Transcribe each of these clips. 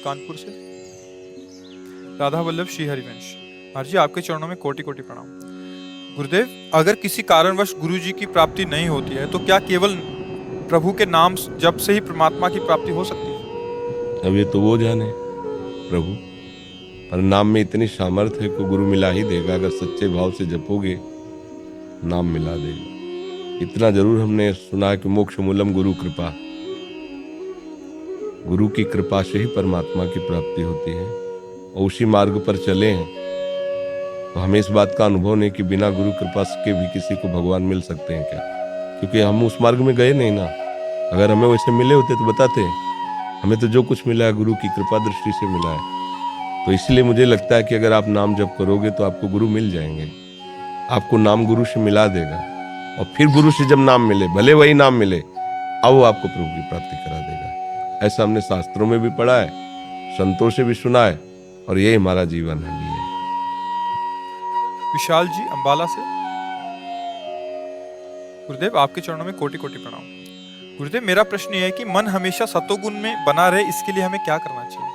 कानपुर से। राधा वल्लभ श्री हरिवंश। महाराज जी, आपके चरणों में कोटि कोटि प्रणाम। गुरुदेव, अगर किसी कारणवश गुरु जी की प्राप्ति नहीं होती है तो क्या केवल प्रभु के नाम जप से ही परमात्मा की प्राप्ति हो सकती है? अब ये तो वो जाने प्रभु, पर नाम में इतनी सामर्थ्य है कि गुरु मिला ही देगा। अगर सच्चे भाव से जपोगे नाम मिला देगा। इतना जरूर हमने सुना कि मोक्ष मूलम गुरु कृपा, गुरु की कृपा से ही परमात्मा की प्राप्ति होती है। और उसी मार्ग पर चले हैं तो हमें इस बात का अनुभव नहीं कि बिना गुरु कृपा के भी किसी को भगवान मिल सकते हैं क्या, क्योंकि हम उस मार्ग में गए नहीं ना। अगर हमें वैसे मिले होते तो बताते। हमें तो जो कुछ मिला है गुरु की कृपा दृष्टि से मिला है। तो इसलिए मुझे लगता है कि अगर आप नाम जप करोगे तो आपको गुरु मिल जाएंगे। आपको नाम गुरु से मिला देगा, और फिर गुरु से जब नाम मिले, भले वही नाम मिले, अब वो आपको प्रभु की प्राप्ति करा देगा। ऐसा हमने शास्त्रों में भी पढ़ा है, संतों से भी सुना है, और यही हमारा जीवन है। विशाल जी अंबाला से। गुरुदेव, आपके चरणों में कोटि कोटि प्रणाम। गुरुदेव, मेरा प्रश्न यह है कि मन हमेशा सतोगुण में बना रहे, इसके लिए हमें क्या करना चाहिए?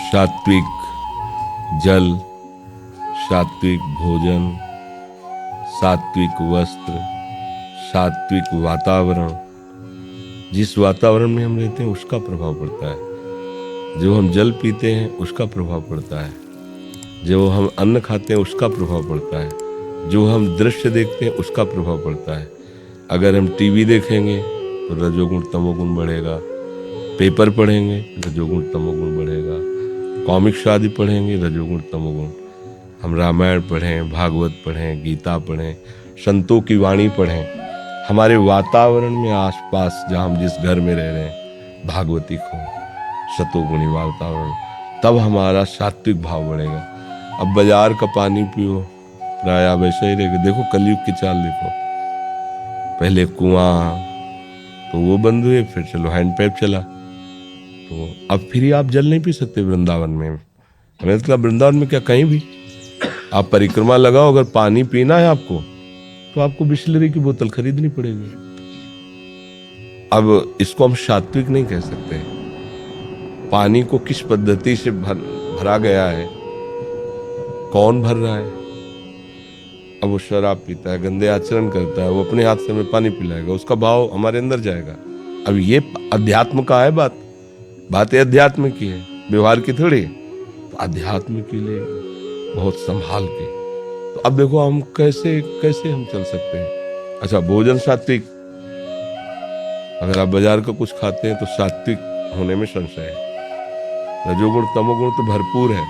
सात्विक जल, सात्विक भोजन, सात्विक वस्त्र, सात्विक वातावरण। जिस वातावरण में हम रहते हैं उसका प्रभाव पड़ता है। जो हम जल पीते हैं उसका प्रभाव पड़ता है। जो हम अन्न खाते हैं उसका प्रभाव पड़ता है। जो हम दृश्य देखते हैं उसका प्रभाव पड़ता है। अगर हम टीवी देखेंगे तो रजोगुण तमोगुण बढ़ेगा। पेपर पढ़ेंगे रजोगुण तमोगुण बढ़ेगा। कॉमिक्स आदि पढ़ेंगे रजोगुण तमोगुण। हम रामायण पढ़ें, भागवत पढ़ें, गीता पढ़ें, संतों की वाणी पढ़ें, हमारे वातावरण में आसपास जहाँ हम जिस घर में रह रहे हैं भागवतिक हो, सतोगुणी वातावरण, तब हमारा सात्विक भाव बढ़ेगा। अब बाजार का पानी पियो, प्राय वैसे ही रहेगा। देखो कलयुग की चाल देखो, पहले कुआं तो वो बंद हुए, फिर चलो हैंडपैप चला, तो अब फिर आप जल नहीं पी सकते वृंदावन में। हमें तो वृंदावन में क्या, कहीं भी आप परिक्रमा लगाओ, अगर पानी पीना है आपको तो आपको बिस्लरी की बोतल खरीदनी पड़ेगी। अब इसको हम सात्विक नहीं कह सकते। पानी को किस पद्धति से भरा गया है, कौन भर रहा है। अब वो शराब पीता है, गंदे आचरण करता है, वो अपने हाथ से हमें पानी पिलाएगा, उसका भाव हमारे अंदर जाएगा। अब ये अध्यात्म का है बात ये अध्यात्म की है, व्यवहार की थोड़ी। तो अध्यात्म के लिए बहुत संभाल के। तो अब देखो हम कैसे हम चल सकते हैं। अच्छा, भोजन सात्विक, अगर आप बाजार का कुछ खाते हैं तो सात्विक होने में संशय है। रजोगुण तमोगुण तो भरपूर है,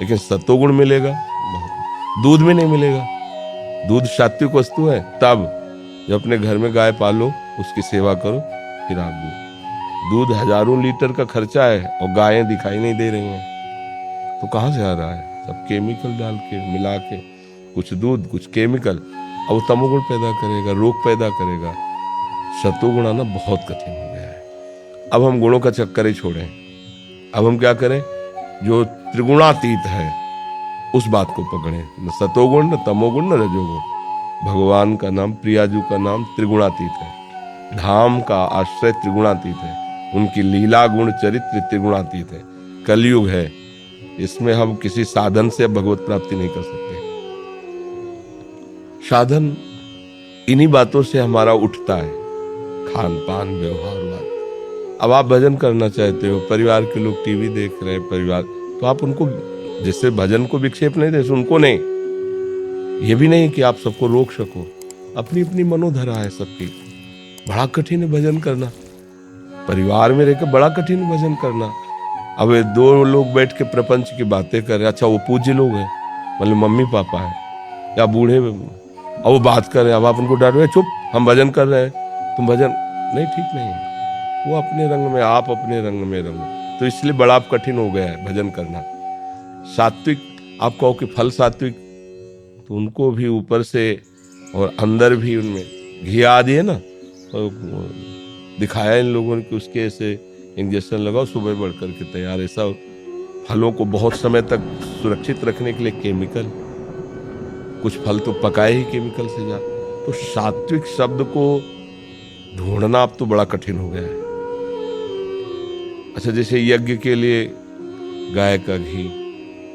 लेकिन सतोगुण मिलेगा बहुत। दूध में नहीं मिलेगा। दूध सात्विक वस्तु है तब जब अपने घर में गाय पालो, उसकी सेवा करो, फिर आप दूध हजारों लीटर का खर्चा है और गायें दिखाई नहीं दे रही हैं, तो कहाँ से आ रहा है? सब केमिकल डाल के मिला के, कुछ दूध कुछ केमिकल। अब वो तमोगुण पैदा करेगा, रोग पैदा करेगा। सतोगुण आना बहुत कठिन हो गया है। अब हम गुणों का चक्कर ही छोड़ें। अब हम क्या करें? जो त्रिगुणातीत है उस बात को पकड़ें। न सतोगुण, न तमोगुण, न रजोगुण। भगवान का नाम, प्रियाजू का नाम त्रिगुणातीत है। धाम का आश्रय त्रिगुणातीत है। उनकी लीला गुण चरित्र त्रिगुणातीत है। कलयुग है, इसमें हम किसी साधन से भगवत प्राप्ति नहीं कर सकते। साधन इन्हीं बातों से हमारा उठता है, खान पान व्यवहार। अब आप भजन करना चाहते हो, परिवार के लोग टीवी देख रहे हैं, परिवार, तो आप उनको जिससे भजन को विक्षेप नहीं दे, उनको नहीं, ये भी नहीं कि आप सबको रोक सको। अपनी अपनी मनोधरा है सबकी। बड़ा कठिन है भजन करना, परिवार में रहकर बड़ा कठिन है भजन करना। अब दो लोग बैठ के प्रपंच की बातें कर रहे, अच्छा वो पूज्य लोग हैं, मतलब मम्मी पापा है या बूढ़े, अब वो बात कर रहे हैं, अब आप उनको डांट रहे, चुप हम भजन कर रहे हैं, तुम भजन नहीं, ठीक नहीं है। वो अपने रंग में, आप अपने रंग में रंग, तो इसलिए बड़ा कठिन हो गया है भजन करना। सात्विक, आप कहो कि फल सात्विक, तो उनको भी ऊपर से और अंदर भी उनमें घी आदि है ना, दिखाया इन लोगों ने कि उसके ऐसे इंजेक्शन लगाओ, सुबह बढ़ करके तैयार। ऐसा फलों को बहुत समय तक सुरक्षित रखने के लिए केमिकल, कुछ फल तो पकाए ही केमिकल से जा। तो सात्विक शब्द को ढूंढना अब तो बड़ा कठिन हो गया है। अच्छा, जैसे यज्ञ के लिए गाय का घी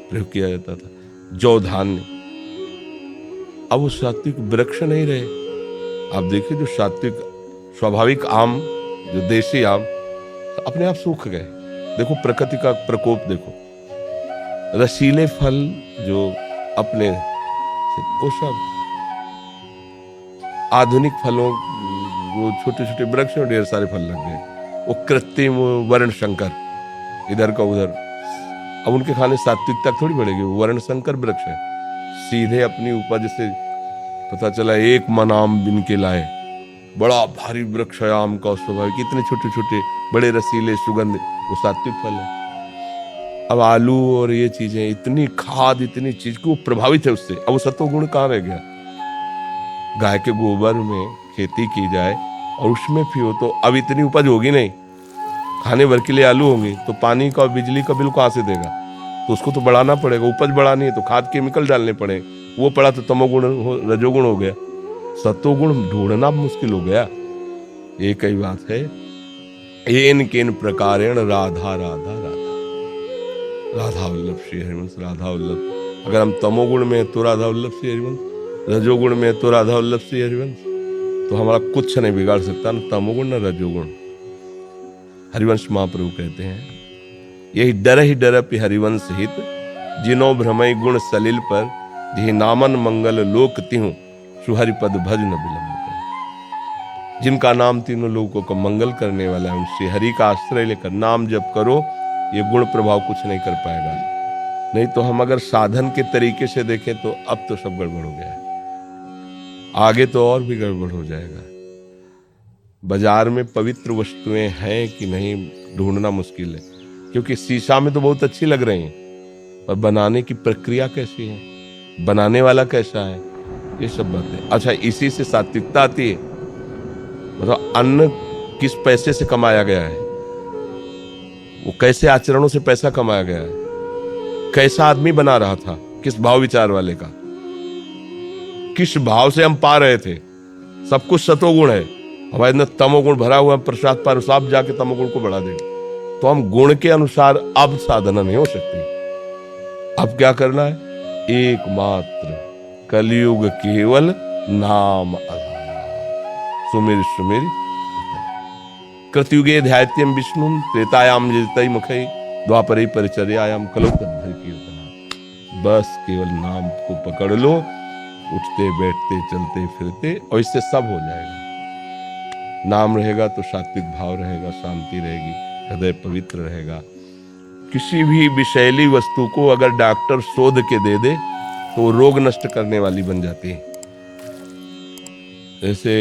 प्रयोग किया जाता था, जौ धान्य, अब वो सात्विक वृक्ष नहीं रहे। आप देखिए जो सात्विक स्वाभाविक आम, जो देसी आम, अपने आप सूख गए। देखो प्रकृति का प्रकोप देखो, रसीले फल जो अपने, वो सब आधुनिक फलों, वो छोटे छोटे वृक्ष में ढेर सारे फल लग गए, वो कृत्रिम वर्ण संकर, इधर का उधर। अब उनके खाने सात्विकता थोड़ी बढ़ेगी, वो वर्ण संकर वृक्ष है। सीधे अपनी उपज से पता चला 1 मन आम बिन के लाए, बड़ा भारी वृक्ष है आम का, स्वाभाविक इतने छोटे छोटे बड़े रसीले सुगंध, वो सात्विक फल है। अब आलू और ये चीजें, इतनी खाद, इतनी चीज को प्रभावित है उससे, अब वो सत्वगुण कहाँ रह गया? गाय के गोबर में खेती की जाए और उसमें पियो तो अब इतनी उपज होगी नहीं, खाने भर के लिए आलू होंगे, तो पानी का और बिजली का बिल कहाँ से देगा? तो उसको तो बढ़ाना पड़ेगा, उपज बढ़ानी है तो खाद केमिकल डालने पड़े, वो पड़ा तो तमोगुण रजोगुण हो गया, सत्वगुण ढूंढना मुश्किल हो गया। ये कई बात है। एन केन प्रकारेण राधा राधा राधा, राधा वल्लभ श्री हरिवंश, राधा वल्लभ। अगर हम तमोगुण में तो राधा वल्लभ श्री हरिवंश, रजोगुण में तो राधा वल्लभ श्री हरिवंश, तो हमारा कुछ नहीं बिगाड़ सकता, न तमोगुण न रजोगुण। हरिवंश महाप्रभु कहते हैं, यही डर पि हरिवंश हित, जिनो भ्रमय गुण सलिल पर, जिहि नामन मंगल लोक तिहु, सुहरि पद भज न विलंब कर। जिनका नाम तीनों लोगों का मंगल करने वाला है, उनसे हरि का आश्रय लेकर नाम जप करो, ये गुण प्रभाव कुछ नहीं कर पाएगा। नहीं तो हम अगर साधन के तरीके से देखें तो अब तो सब गड़बड़ हो गया है, आगे तो और भी गड़बड़ हो जाएगा। बाजार में पवित्र वस्तुएं हैं कि नहीं ढूंढना मुश्किल है, क्योंकि शीशा में तो बहुत अच्छी लग रही हैं, पर बनाने की प्रक्रिया कैसी है, बनाने वाला कैसा है, ये सब बातें। अच्छा, इसी से सात्विकता आती है। मतलब अन्न किस पैसे से कमाया गया है, वो कैसे आचरणों से पैसा कमाया गया है, कैसा आदमी बना रहा था, किस भाव विचार वाले का, किस भाव से हम पा रहे थे। सब कुछ सतोगुण है, हमारे अंदर तमोगुण भरा हुआ है, प्रसाद पर आप जाके तमोगुण को बढ़ा देंगे, तो हम गुण के अनुसार अब साधना नहीं हो सकती। अब क्या करना है? एकमात्र कलयुग केवल नाम आधार, सुमिर सुमिर कृतयुगे ध्यायत्यम विष्णु, त्रेतायाम जयतई मुखई, द्वापरे परिचर्यायाम कलौ तद्धर कीर्तना। बस केवल नाम को पकड़ लो, उठते बैठते चलते फिरते, और इससे सब हो जाएगा। नाम रहेगा तो सात्विक भाव रहेगा, शांति रहेगी, हृदय पवित्र रहेगा। किसी भी विषैली वस्तु को अगर डॉक्टर शोध के दे दे तो वो रोग नष्ट करने वाली बन जाती है। जैसे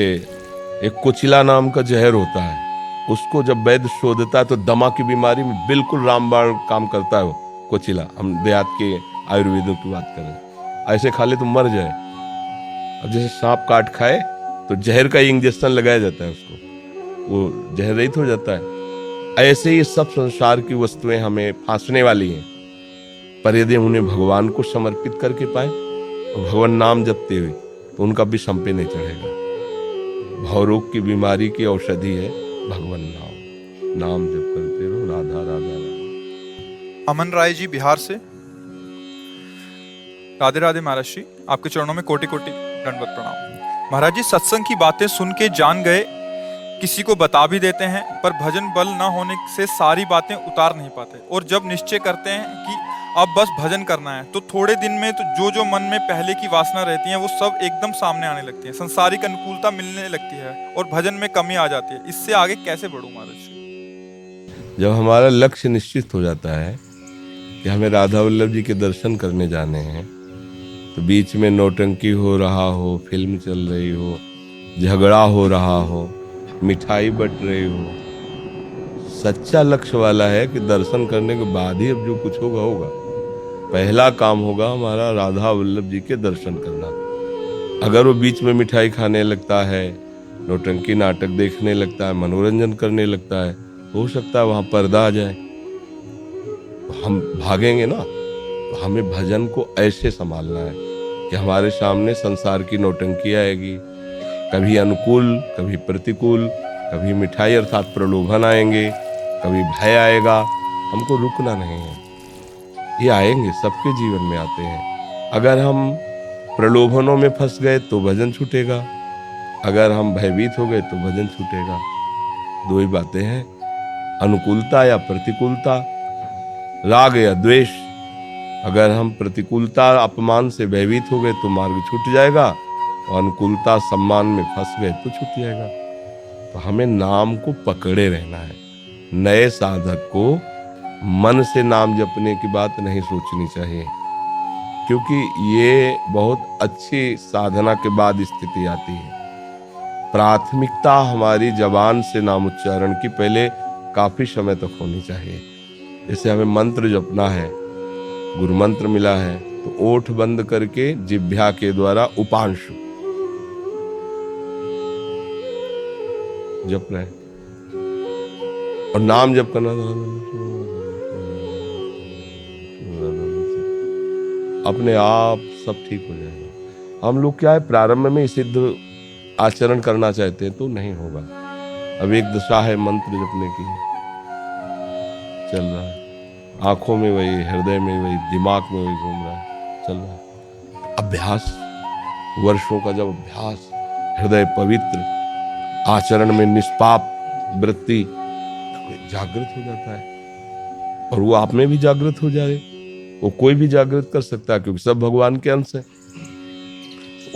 एक कोचिला नाम का जहर होता है, उसको जब वैद्य शोधता है तो दमा की बीमारी में बिल्कुल रामबाण काम करता है वो कोचिला। हम देहात के आयुर्वेदों की बात करें, ऐसे खा ले तो मर जाए। अब जैसे सांप काट खाए तो जहर का इंजेक्शन लगाया जाता है उसको, वो जहर रहित हो जाता है। ऐसे ही सब संसार की वस्तुएं हमें फांसने वाली हैं, पर यदि उन्हें भगवान को समर्पित करके पाए और भगवान नाम जपते हुए, तो उनका भी सम पे नहीं चढ़ेगा। भवरोग की बीमारी की औषधि है भगवान नाम, नाम जप करते रहो, राधा राधा राधा। अमन राय जी बिहार से, राधे राधे महाराज जी, आपके चरणों में कोटि कोटि दंडवत प्रणाम। महाराज जी, सत्संग की बातें सुन के जान गए, किसी को बता भी देते हैं, पर भजन बल न होने से सारी बातें उतार नहीं पाते, और जब निश्चय करते हैं कि अब बस भजन करना है, तो थोड़े दिन में तो जो मन में पहले की वासना रहती है वो सब एकदम सामने आने लगती है, संसारिक अनुकूलता मिलने लगती है और भजन में कमी आ जाती है। इससे आगे कैसे बढ़ूं महाराज जी? जब हमारा लक्ष्य निश्चित हो जाता है कि हमें राधा वल्लभ जी के दर्शन करने जाने हैं, तो बीच में नौटंकी हो रहा हो, फिल्म चल रही हो, झगड़ा हो रहा हो, मिठाई बट रही हो, सच्चा लक्ष्य वाला है कि दर्शन करने के बाद ही अब जो कुछ होगा होगा। पहला काम होगा हमारा राधा वल्लभ जी के दर्शन करना। अगर वो बीच में मिठाई खाने लगता है, नौटंकी नाटक देखने लगता है, मनोरंजन करने लगता है, हो सकता है वहां पर्दा आ जाए, हम भागेंगे ना। तो हमें भजन को ऐसे संभालना है कि हमारे सामने संसार की नौटंकी आएगी, कभी अनुकूल कभी प्रतिकूल, कभी मिठाई अर्थात प्रलोभन आएंगे, कभी भय आएगा, हमको रुकना नहीं है। ये आएंगे, सबके जीवन में आते हैं। अगर हम प्रलोभनों में फंस गए तो भजन छूटेगा, अगर हम भयभीत हो गए तो भजन छूटेगा। दो ही बातें हैं, अनुकूलता या प्रतिकूलता, राग या द्वेष। अगर हम प्रतिकूलता अपमान से भयभीत हो गए तो मार्ग छूट जाएगा, और अनुकूलता सम्मान में फंस गए तो छूट जाएगा। तो हमें नाम को पकड़े रहना है। नए साधक को मन से नाम जपने की बात नहीं सोचनी चाहिए, क्योंकि ये बहुत अच्छी साधना के बाद स्थिति आती है। प्राथमिकता हमारी जबान से नाम उच्चारण की पहले काफी समय तक होनी चाहिए। जैसे हमें मंत्र जपना है, गुरु मंत्र मिला है, तो ओठ बंद करके जिह्वा के द्वारा उपांशु जप रहे, और नाम जप करना अपने आप सब ठीक हो जाएगा। हम लोग क्या है, प्रारंभ में सिद्ध आचरण करना चाहते हैं तो नहीं होगा। अब एक दशा है मंत्र जपने की, चल रहा है, आंखों में वही, हृदय में वही, दिमाग में वही घूम रहा है, चल रहा है। अभ्यास, वर्षों का जब अभ्यास, हृदय पवित्र, आचरण में निष्पाप वृत्ति, जागृत हो जाता है। और वो आप में भी जागृत हो जाए, वो कोई भी जागृत कर सकता है, क्योंकि सब भगवान के अंश है।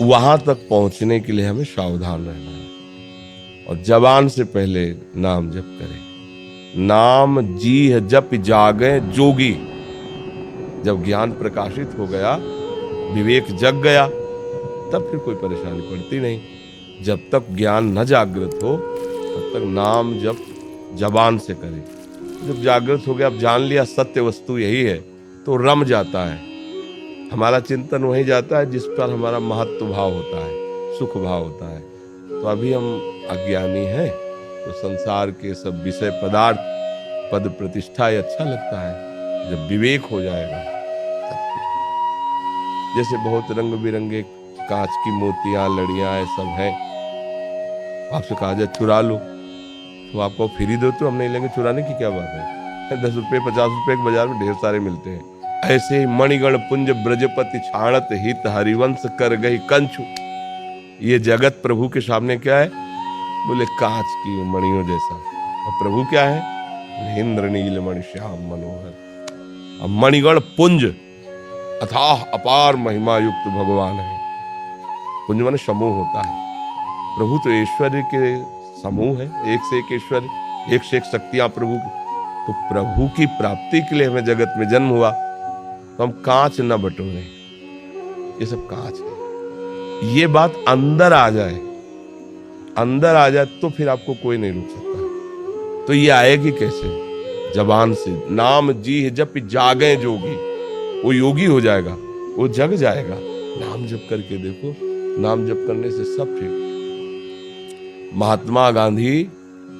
वहां तक पहुंचने के लिए हमें सावधान रहना है, और जबान से पहले नाम जप करें। नाम जीह जप जागे जोगी। जब ज्ञान प्रकाशित हो गया, विवेक जग गया, तब फिर कोई परेशानी पड़ती नहीं। जब तक ज्ञान न जागृत हो तब तक नाम जप जबान से करें। जब जागृत हो गया, अब जान लिया सत्य वस्तु यही है, तो रम जाता है, हमारा चिंतन वहीं जाता है जिस पर हमारा महत्व भाव होता है, सुख भाव होता है। तो अभी हम अज्ञानी हैं, तो संसार के सब विषय पदार्थ, पद प्रतिष्ठा ये अच्छा लगता है। जब विवेक हो जाएगा तब, जैसे बहुत रंग बिरंगे कांच की मोतियां, लड़ियां, ये सब हैं, आपसे कहा जाए चुरा लो, तो आपको फ्री दो तो हम नहीं लेंगे। चुराने की क्या बात है, 10 रुपए 50 रुपए के बाजार में ढेर सारे मिलते हैं। ऐसे ही मणिगण पुंज ब्रजपति छाणत हित हरिवंश कर गई कंचु। ये जगत प्रभु के सामने क्या है, बोले कांच की मणियों जैसा, और प्रभु क्या है, इंद्र नील मणि श्याम मनोहर। अब मणिगण पुंज, अथाह अपार महिमा युक्त भगवान है। पुंज माने समूह होता है, प्रभु तो ऐश्वर्य के समूह है, एक से एक ऐश्वर्य, एक से एक शक्तियां प्रभु की। तो प्रभु की प्राप्ति के लिए हमें जगत में जन्म हुआ, तो हम कांच न बटोरे, ये सब कांच है। ये बात अंदर आ जाए, अंदर आ जाए तो फिर आपको कोई नहीं रोक सकता। तो ये आएगी कैसे, जबान से। नाम जी जप जागे जोगी, वो योगी हो जाएगा, वो जग जाएगा। नाम जप करके देखो, नाम जप करने से सब ठीक। महात्मा गांधी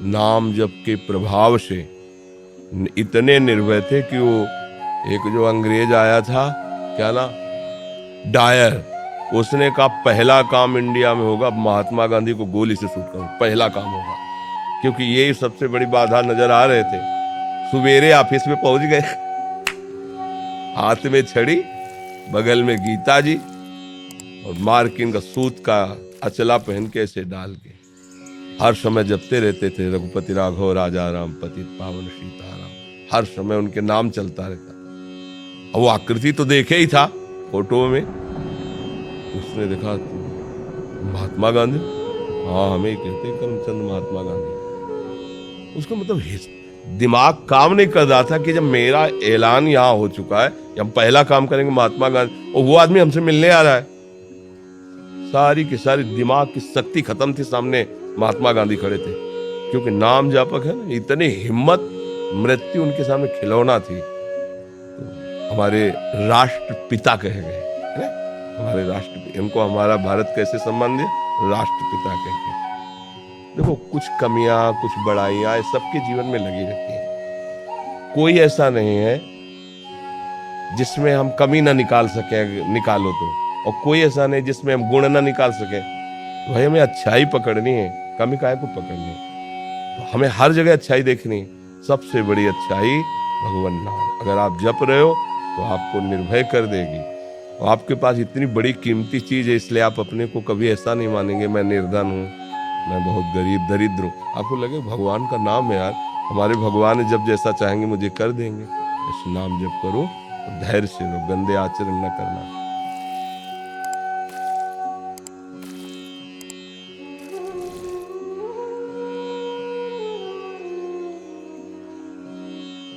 नाम जप के प्रभाव से इतने निर्भय थे कि वो एक जो अंग्रेज आया था, क्या ना, डायर, उसने कहा पहला काम इंडिया में होगा महात्मा गांधी को गोली से शूट करो, पहला काम होगा। क्योंकि ये सबसे बड़ी बाधा नजर आ रहे थे। सुबेरे ऑफिस में पहुंच गए, हाथ में छड़ी, बगल में गीता जी, और मार्किन का सूत का अचला पहन के ऐसे डाल के हर समय जपते रहते थे, रघुपति राघव राजा राम पतित पावन सीताराम। हर समय उनके नाम चलता रहता। और वो आकृति तो देखे ही था फोटो में, उसने देखा महात्मा गांधी, हाँ हमें कहते हैं करमचंद महात्मा गांधी। उसका मतलब दिमाग काम नहीं कर रहा था कि जब मेरा ऐलान यहाँ हो चुका है, हम पहला काम करेंगे महात्मा गांधी, और वो आदमी हमसे मिलने आ रहा है। सारी की सारी दिमाग की शक्ति खत्म थी, सामने महात्मा गांधी खड़े थे। क्योंकि नाम जापक है ना, इतनी हिम्मत, मृत्यु उनके सामने खिलौना थी। तो हमारे राष्ट्रपिता कहे गए, है ना, हमारे राष्ट्रपिता। इनको हमारा भारत कैसे सम्मान दिया, राष्ट्रपिता कह के। देखो कुछ कमियां, कुछ बड़ाइयां सबके जीवन में लगी रहती हैं। कोई ऐसा नहीं है जिसमें हम कमी ना निकाल सके, निकालो तो, और कोई ऐसा नहीं जिसमें हम गुण ना निकाल सके। तो भाई हमें अच्छाई पकड़नी है, कमी काहे को पकड़नी है। तो हमें हर जगह अच्छाई देखनी है। सबसे बड़ी अच्छाई भगवान नाम। अगर आप जप रहे हो तो आपको निर्भय कर देगी। और आपके पास इतनी बड़ी कीमती चीज है, इसलिए आप अपने को कभी ऐसा नहीं मानेंगे मैं निर्धन हूँ, मैं बहुत गरीब दरिद्र हूँ। आपको लगे भगवान का नाम है यार, हमारे भगवान जब जैसा चाहेंगे मुझे कर देंगे। इस नाम जप करो, धैर्य से रहो, गंदे आचरण न करना।